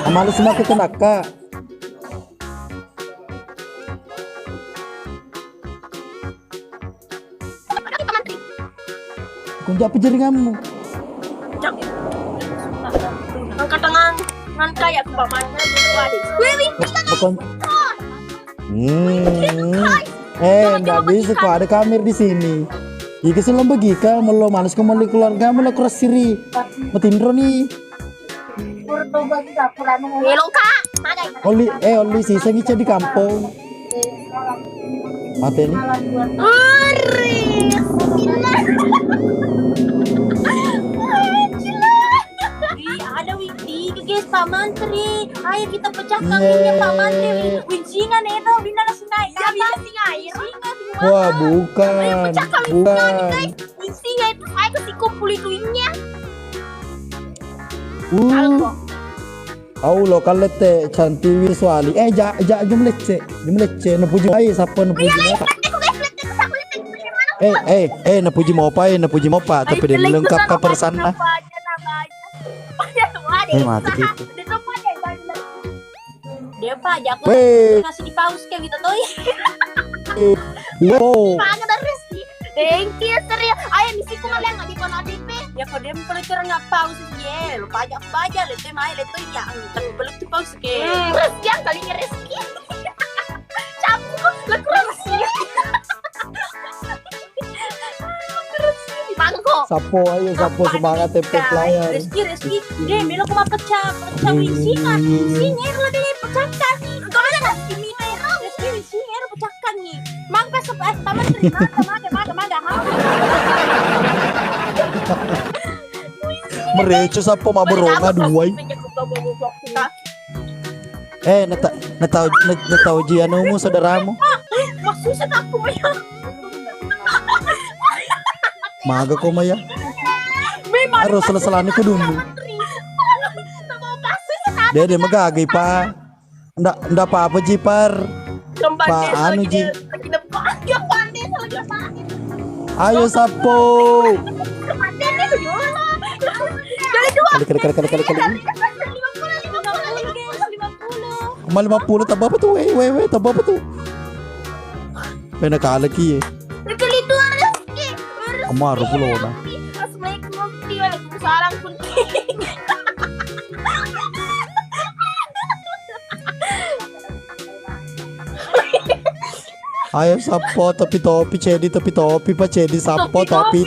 Malas aku kenaka. Kunjak apa jaringanmu? Angkat tangan ngan kayak kebamanya gitu adik. Wih, Bukan. Nggak bisa kok ada kamera di sini. Ika selam bagi ka melo malas ko meli keluarga melo keras siri. Matindro nih. hello kak. Mana? Oli sisa ngica di kampung. Mati nih. Ada Widi, guys Pak Menteri. Ayo kita pecahkan ini Pak Menteri. Winsingan itu, bina nasingai. Ya bina singai. Wah bukan. Bukan. Winsingan itu saya kasih kumpul ituinnya. Au lo kalete cantik visuali. Jumlecce napuji ai sapa napuji mopa. Napuji mopa tapi dia lengkap ka persana. Mati gitu. Dia Pak, aku kasih di pause kayak gitu tuh. Wow. Pangan dari Rizky. Thank you serius. Ayo misi ku kalian nggak di kono DP. Ya kok dia perlu curang nggak pause ya. Lo pajak baja leto mai leto ya. Tapi perlu tuh pause ke. Rizky yang kalinya Rizky. Campur le Rizky. Mangko. Sapo semangat tempe layar. Rizky. Deh, melo ko mapecah winsingan. Winsingan lo deh pecahkan. Kau ada nggak ini merah? Rizky winsingan pecahkan nih. Mangka paman terima, maga. Mereco sapo maboronga duai. Natahu ji anumu saudaramu. Maksudnya aku ya. Maga ko maya. Harus selesai ko dulu. Dede magagay pa. Nda apa ji par. Paano ji? Ayo sapo. Kali. Mal 50 taba pa tuh? Taba pa tuh? Pinakalaki eh. Amaro pulo na. Assalamualaikum waalaikumsalam kunti. Ayo sapo topi cedi topi pa cedi sapo topi.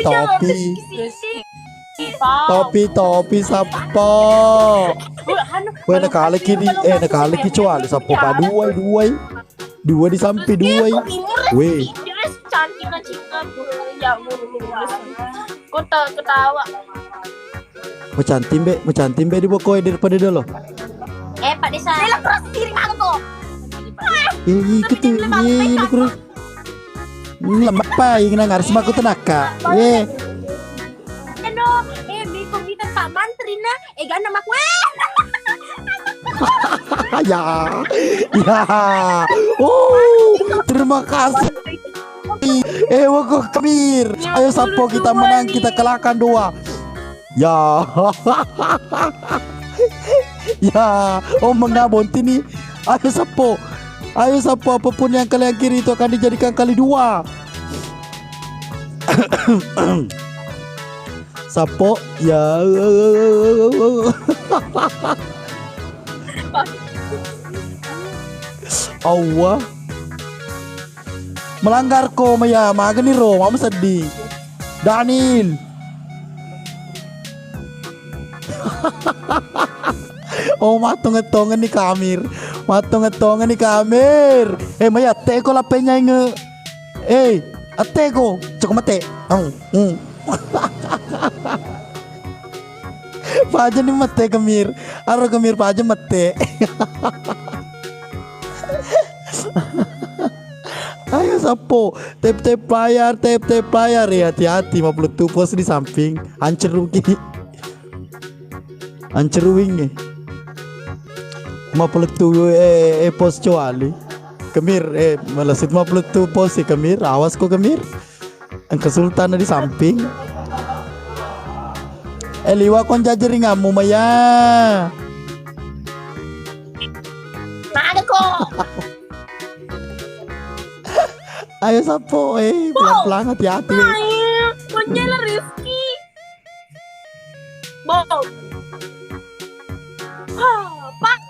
Topi sapo. Weh nakalaki cuali sapo pa dua di sampai duai. Weh. Cantik na cika ya kota ketawa. Mau cantik di boko daripada dulu. Pak Desa. Belok terus piring aku tuh. Gitu. Terus. Lemah pa yang harus maku tenaka. Biko kita Pak Menteri na. Gana mak Ya. Terima kasih. Wako Kamir. Ayo sapo kita menang, kita kalahkan 2. Ya. Ya. Mengabonti nih. Ayo sapo apapun yang kalian kiri itu akan dijadikan kali 2. Sapo ya. Allah. Melanggar ko maya magani ro mama sedih. Daniel. Matung-ngetongan ni Kamir. Maya teko la penya nge. Ateko, cukup mate. Paja ni mate Kamir. Aro Kamir paja mate. Ayo sapo, tap layar ya, hati-hati 52 pos di samping, ancer wing 52 pos cuali. Kamir melasit 52 pos si Kamir, awas ko Kamir. Ang kesultanan di samping. Liwa kon jajaringamu maya. Ada kok. Ayo Sapo, pelan-pelan hati-hati. Ayo, konjela Rizky. Bom. Pak.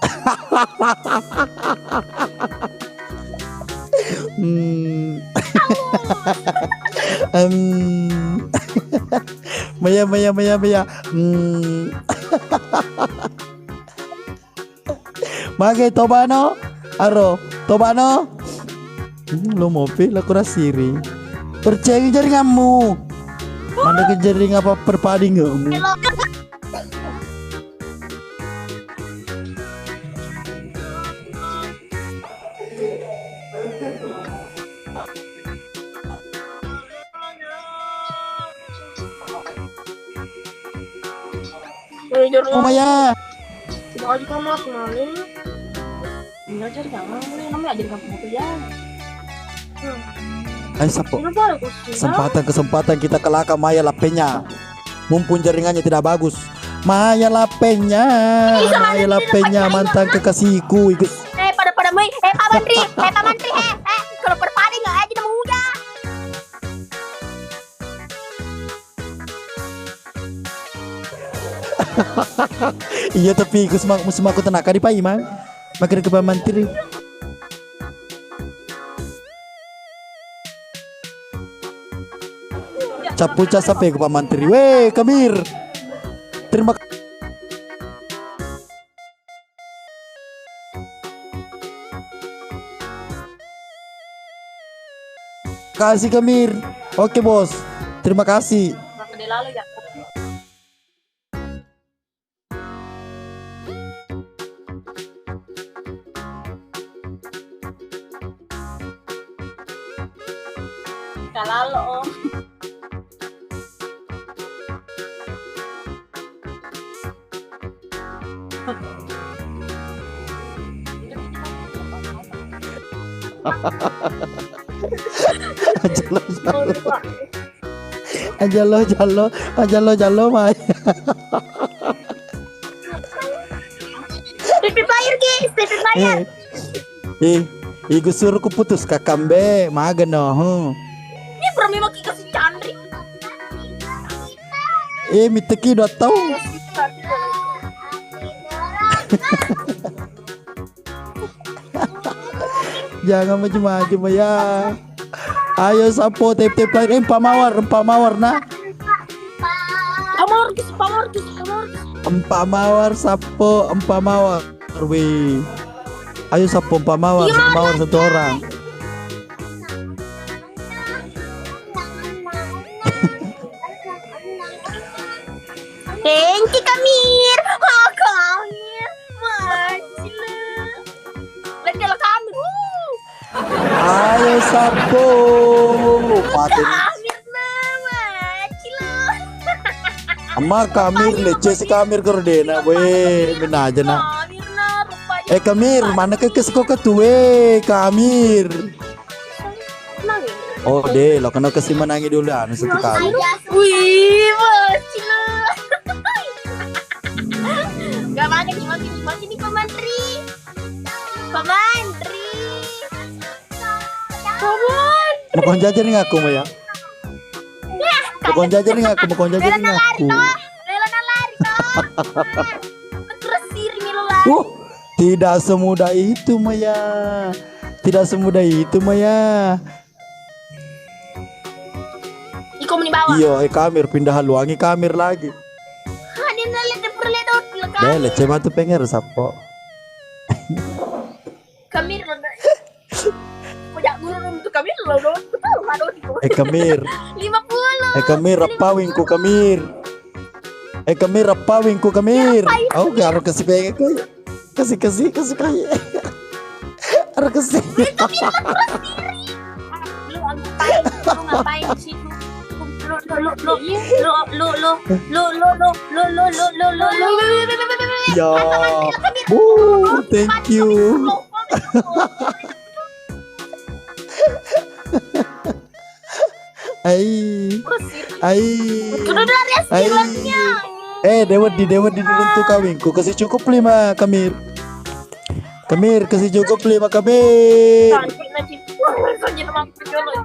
Maya. Mage tobano, aro, tobano. Lo mau pilih aku rasiri. Percaya jaringanmu. Mana ke jaring apa perpadi kamu? Oh Maya. Mau aja kamu kenalin. Ini aja jangan, namanya aja kamu ya. Ayo Sapo. Kesempatan kita kelakar Maya lapenya. Mumpung jaringannya tidak bagus. Maya lapenya mantan kekasihku. Pada main. Pak Menteri. Kalau perpadi nggak aja udah muda. Iya tapi aku tenaga di Pak Imang. Makin ke Pak Menteri. Capu sampai ke Pak Menteri. Weh, Kamir. Terima kasih Kamir. Oke, Bos. Terima kasih. Lalu ya. Lalu Om. Jalo Maya. Pipi bayar guys, pipi bayar. Iku suruh ku putus kakambe, magen no. Ini permi mau kasih Chandri. Miteki udah tahu. Jangan macam-macam ya. Ayo Sapo tip-tip lain. Empat mawar nah. Empat mawar Sapo, empat mawar. Wih. Ayo Sapo empat mawar, satu mawar satu orang. Thank you Kamir. Kamir. Macile. Lihat lah Kamir. Ayo Sapo. Patin. Kamir nama. Macile. Amma Kamir lece si Kamir kordena. Weh, mina aja nak. Kamir na rupanya. Kamir, mana ke kesko ketue Kamir. Oh deh, lo kena kasih menangi dulu anu satu kali. Wih, macile. Gak makan nih Pak Menteri. Mau kon jajan nih aku Maya. Mau kon jajan nih aku. Terus siri lo lari. Tidak semudah itu Maya. Iko meni bawah. Iya, Kamir pindah haluangi Kamir lagi. Dia nalit de perledot lekan. Deh, lece matu penger Sapo. Kamir. Pojak guru untuk Kamir lo dot. Betul, aduh. Kamir. 50. Kamir rapawingku Kamir. Rapawingku Kamir. Oh, harus kasih penger kau. Kasih kaya. Harus kasih. Lu ngapain di situ? Ya. Thank you. Dewa di untuk kawinku kasih cukup 5 Kamir. Kamir kasih cukup 5 Kamir. Cantik nanti. Wah, saja nama aku dulu.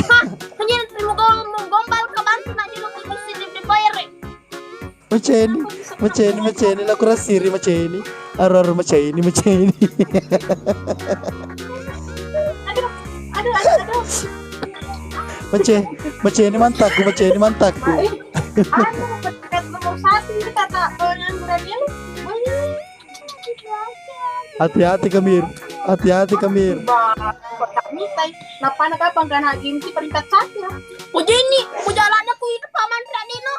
Hah, hanya mau gombal ke bantu nanti lu mesti dibayar. Maceni lah kurang siri maceni. Aror maceni. Aduh. Maceni mantakku. Anu, nomor 1 itu kata yang berani lu. Hati-hati Kamir. Napa nak kapan kan hakim si peringkat 1. Puja ini, jalan aku itu paman berani lo.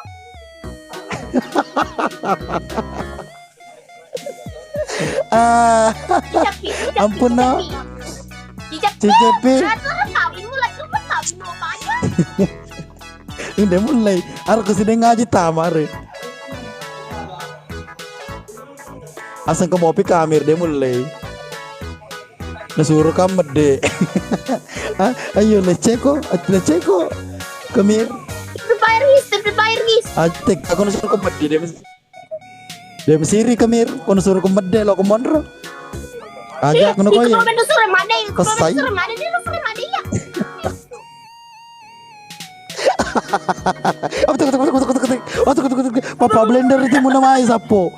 Ampun no. Cicepi. Kawin mulai apa aja. Udah mulai. Aku kesini ngaji tamar. Asal ke mopi Kamir dia mulai. Nasuruh kamu deh. Ayo leceko. Kamir. Bayar gis. Atek aku nasuruh ke mede dia mesiri Kamir. Aku nasuruh ke mede lo ke mondro. Aja aku nak Kalau benda sore mana? Kesai. Sore mana dia sore mana ya? Papa blender itu mau namai sapo.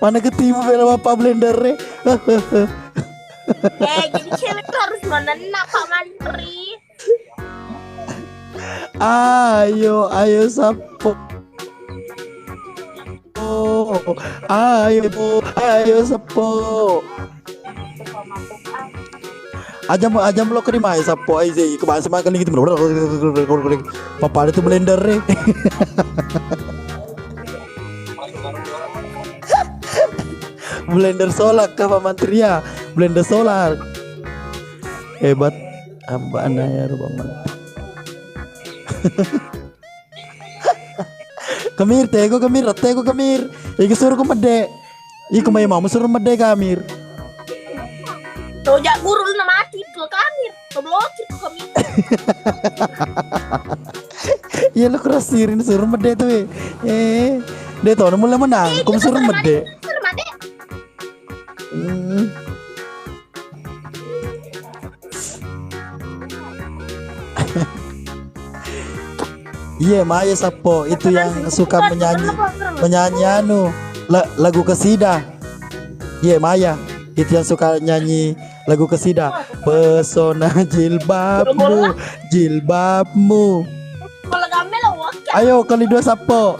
Mana ketemu bela papa blender Jadi cewek tuh harus menenak Pak Mantri. Ayo sapo. Ayo sapo. Ajam lo kerima ya sapo aja kebahasa makan gitu. Papa itu blender blender solar ke Pak Mantri ya. Blender solar. Hebat. Hamba anaya Pak Mantri. Kamir. Iki suruh ke mede. Iku mau suruh mede Kamir. Tuh jak guru lu mati tuh Kamir. Keblokir tuh Kamir. Iya lo kerasirin suruh mede tuh. Dia tahu mulai menang. Kamu suruh mede. Iya Maya Sapo itu yang suka menyanyi lagu kesida. Iya Maya itu yang suka nyanyi lagu kesida. Pesona jilbabmu. Ayo kali 2 Sapo.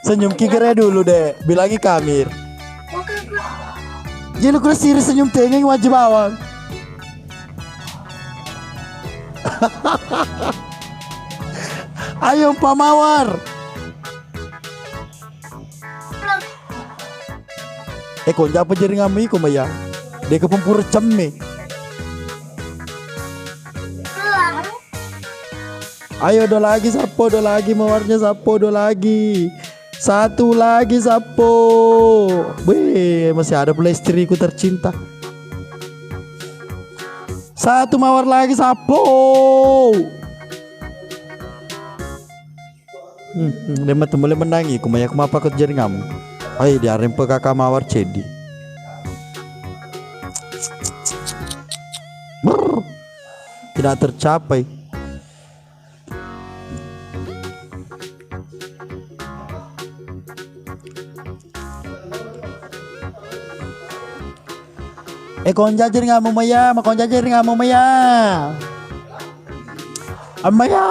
Senyum kikirnya dulu deh. Bilangi Kamir. Jadi lu kurang serius senyum tengeng wajib bawang. Ayo Pak Mawar. Konja apa jaring kami ko maya. Dia ke pempur cemme. Ayo do lagi Sapo, do lagi mawarnya Sapo, do lagi. Satu lagi Sapo. Weh, masih ada pula istriku tercinta. Satu mawar lagi Sapo. Dia mulai menangi. Kumaya kumapa kot jaring kamu. Ayo dia rempe kakak mawar cedi. Tidak tercapai. Konja jaring kamu Maya, konja jaring kamu Maya. Maya.